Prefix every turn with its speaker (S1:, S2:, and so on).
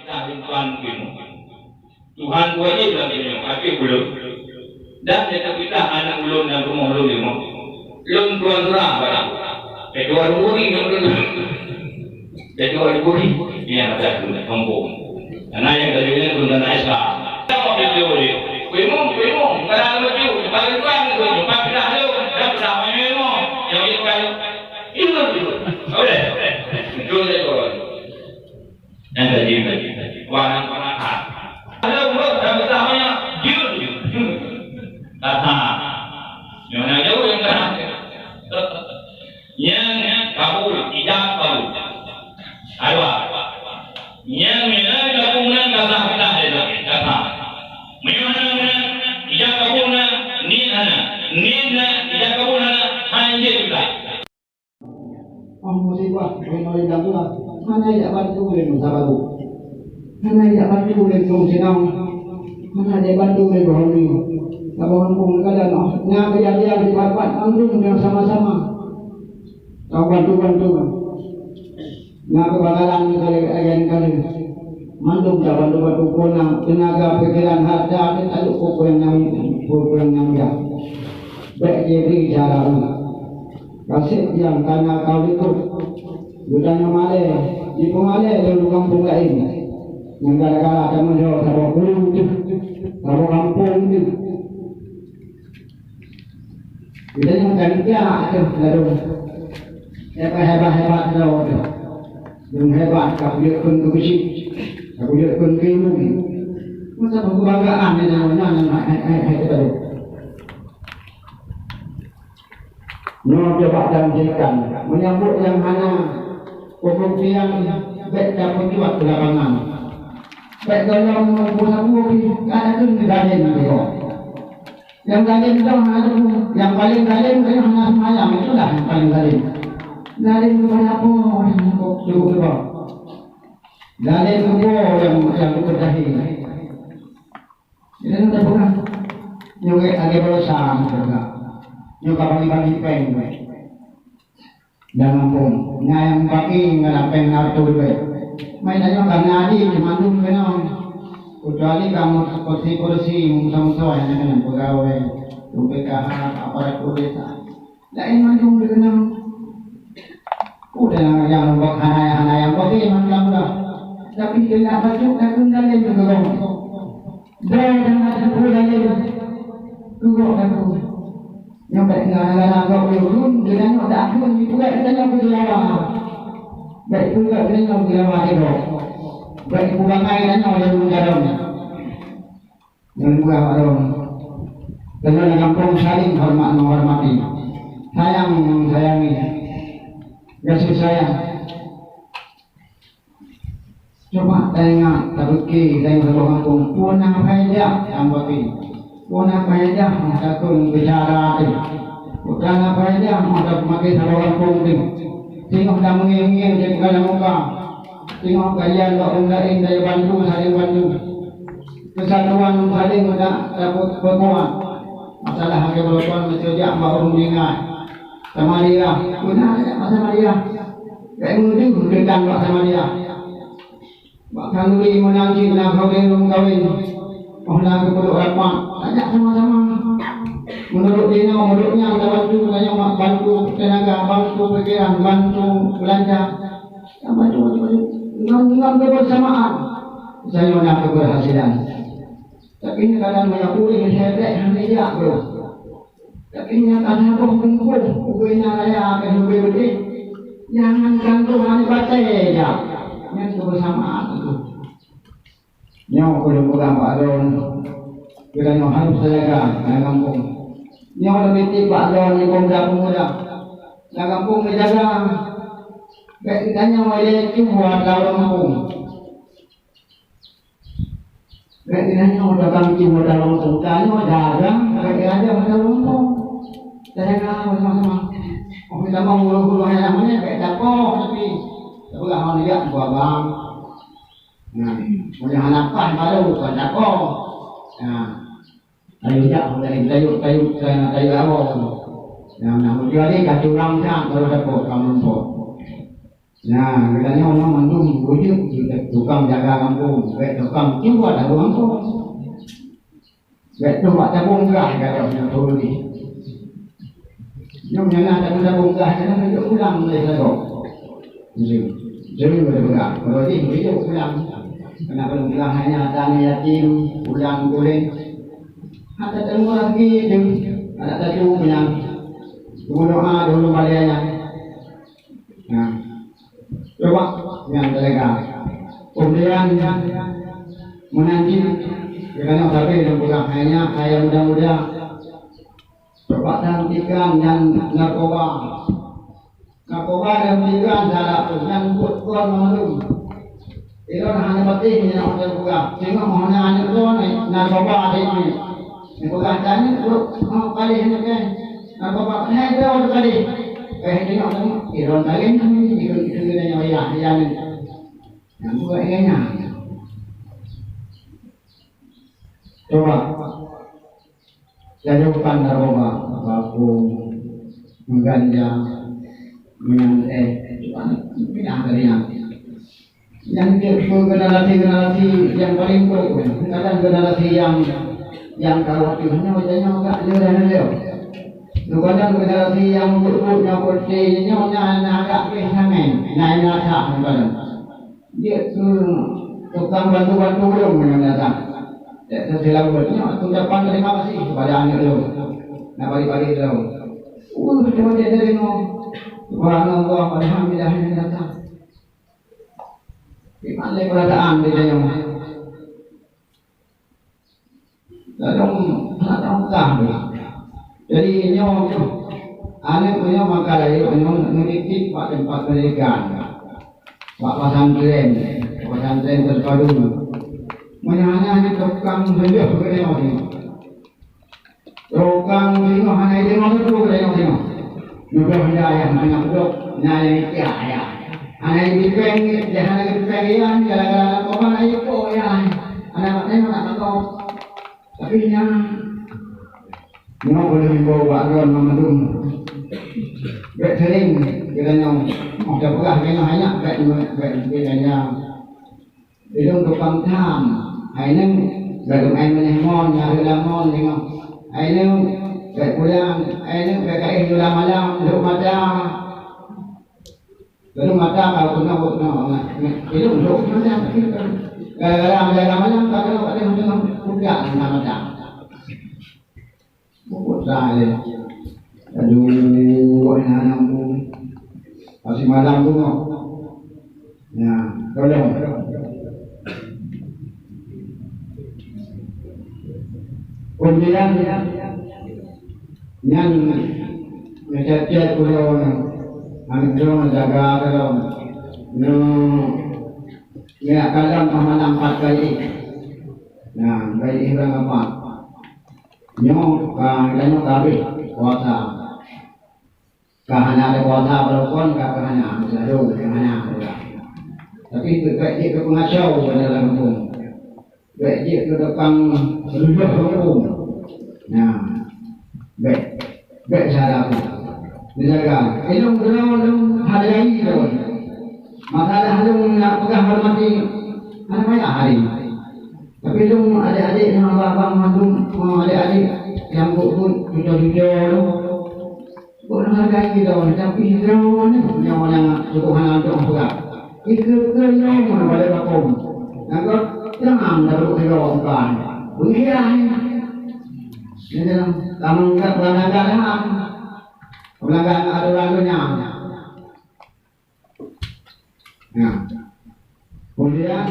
S1: tahun Tuhan pun Tuhan wajib lagi tapi belum dan kita anak ulun dan rumah ulun lima ulun tuan terang barang kedua buri ini yang ada di kampung anak yang tadinya pun dan Aisyah apa itu dia kuimung kadang lucu paling tuan itu jumpa kita ada dan bersama memang yang itu kan itu boleh itu yang tadi warna ada umur dan utamanya jujur kata yang jauh yang kan yang kabul ijab kabul aywa yang mana kabulan kata kita ada kata mana ijab kabulna nina ijab kabulna hanya kita
S2: musibah menolak dalam mana yang bantu boleh mensabaru mana yang bantu boleh mensinau mana yang bantu boleh berhuni kalau kampung kadang nak kejadian di tempat anggung yang sama-sama kau bantu nak kebakaran kali mandung tak bantu punang tenaga pikiran harta kita cukup kurang yang baik jadi cara kasih yang karena kau itu budaya Malay di Malay lalu kampung lain yang gara-gara ada menjauh sama guru itu sama kampung itu kita yang gantian ada lalu hebat lalu yang hebat kau lihat pun kecil kau lihat pun kemu masa kebanggaan yang itu Nyo coba janjikan menyambut yang mana pembuktian baik dapat buat belakangan. Baik dalam buku ada tu gajen itu. Yang gajen itu ada yang paling gajen itu hanya semayang itulah yang paling gajen. Gajen itu banyak pun cukup. Gajen itu yang dikerjahi. Ini sudah bukan. Nyukai lagi berusaha juga. Yung kapag-ibang ipeng dalam pun nyayang pagi ngelapeng narto may na yung kanadi cumandun ka kecuali kamu kursi musa-musa yang dengan pegawai UPKH aparat desa lain mandung dengan udah yang buat hanaya pagi memang dah tapi tidak bajuk dan kendali juga dan ada kendali juga yang baik dengan kau belum dengan ada aku itu baik dengan berlawan baik juga dengan berlawan itu baik bukan lain dengan yang dalam yang berlawan dengan kampung saling hormat menghormati sayang menyayangi kasih sayang coba tengok tabuki tengok kampung punah payah yang bagi Puna payah takun bicara bukan payah ada pakai saluran pungting tengok dah menging-nging di dalam muka tengok kalian orang lain dari bantu saling bantu kesatuan saling dapat berkuat masalah hakim berkuat menjadi baru mendengar sama dia benar sama dia kayak mungkin berikan sama dia bahkan beri menanti nak kawin orang keperlu rapat ajak sama-sama menurutnya kita bantu banyak bantu tenaga bantu pikiran bantu belanja bantu dengan kebersamaan saya nak keberhasilan tapi ini kadang banyak pulih saya hanya bro tapi ini kadang kumpul kubunya raya akan lebih jangan gantung hanya baca ya yang kebersamaan itu nyawa belum pegang Pak Don kita nyawa harus jaga dalam kampung nyawa lebih tipe Pak Don yang pemuda dalam kampung menjaga baik kita nyawa itu buat dalam kampung baik kita nyawa dalam jiwa dalam kampung nyawa jaga baik aja dalam kampung jaga sama-sama kita mau guru-guru yang namanya baik dapat tapi tidak mau lihat buat bang punya harapan baru bukan aku. Ayo jak dari tayu awal. Yang namun jadi kacurang tak baru dapat kamu pun. Nah, katanya orang mandum wujud tukang jaga kampung, tukang jual ada kampung. Tempat tabung gas kata orang tu ni. Yang mana tabung gas kan hidup ulang boleh satu. Jadi boleh buka. Kalau ni hidup ulang. Kenapa ulang hanya tanah yatim ulang boleh. Ada temu lagi tu. Ada satu yang doa dulu balianya. Nah. Coba yang mereka kemudian menanti kerana sampai dan pulang hanya saya muda-muda coba hentikan yang narkoba dan hentikan cara yang buat malu itu hanya penting yang orang buka sehingga hanya hanya itu narkoba ini bukan tanya kali ini kan narkoba hanya itu kali ini orang iron lain itu yang yang buat ini coba saya bukan narkoba apapun mengganja pindah dari yang generasi yang paling buruk kadang generasi yang kalau hanya wajahnya agak lewat kadang generasi yang buruknya porsinya agak kesangan naik nasa kadang dia tu tukang bantu-bantu belum mendatang. Setelah buatnya, ucapan terima kasih kepada anak lo. Nak balik-balik lo. Cuma dia dari no. Subhanallah, alhamdulillah yang datang. Di mana keadaan dia yang datang. Jadi ini anak punya makalai menitip pak tempat pendidikan. Pak pesantren terpadu. Hanya tukang beliau kerana ini. Tukang beliau hanya ini orang tu kerana ini. Juga hanya anak dok, naya tiada. Hanya di peng, jangan di pengian, jalan-jalan kau mana itu ya. Anak kau. Tapi yang mau boleh bawa baron memadum. Sering kerana sudah pernah kena hanya kerana itu tukang tham. Ai nâng về tụi anh bên ngon nhà tôi làm ngon thì không ai nâng về cô làm ai nâng về cái tôi làm mà làm lúc mà cha vào tụi nó cái lúc nó ra cái làm mà làm cái nó cái không gạn làm mà cha một dài lên aduh anh không masih malam tu no ya tolong kemudian yang ngecek pulau angkro menjaga kalau ya kadang paman 4 kali nah kali ini apa nyok kalian kabeh puasa kahana ada puasa berokon kahana selalu kahana tapi baik dia ke pengacau dalam kampung baik dia ke depan seluruh kampung nah baik cara dijaga ilmu hari itu masalah ilmu nak pegang hormati mana banyak hari tapi ilmu adik-adik yang abang mandum adik-adik yang pun jujur orang hargai kita tapi hidau ni yang cukup hangat untuk pegang ikut yang mana boleh bakom nak jangan terus hidau kan bunyian ini kamu enggak pelanggaran aturan dunia. Nah, kemudian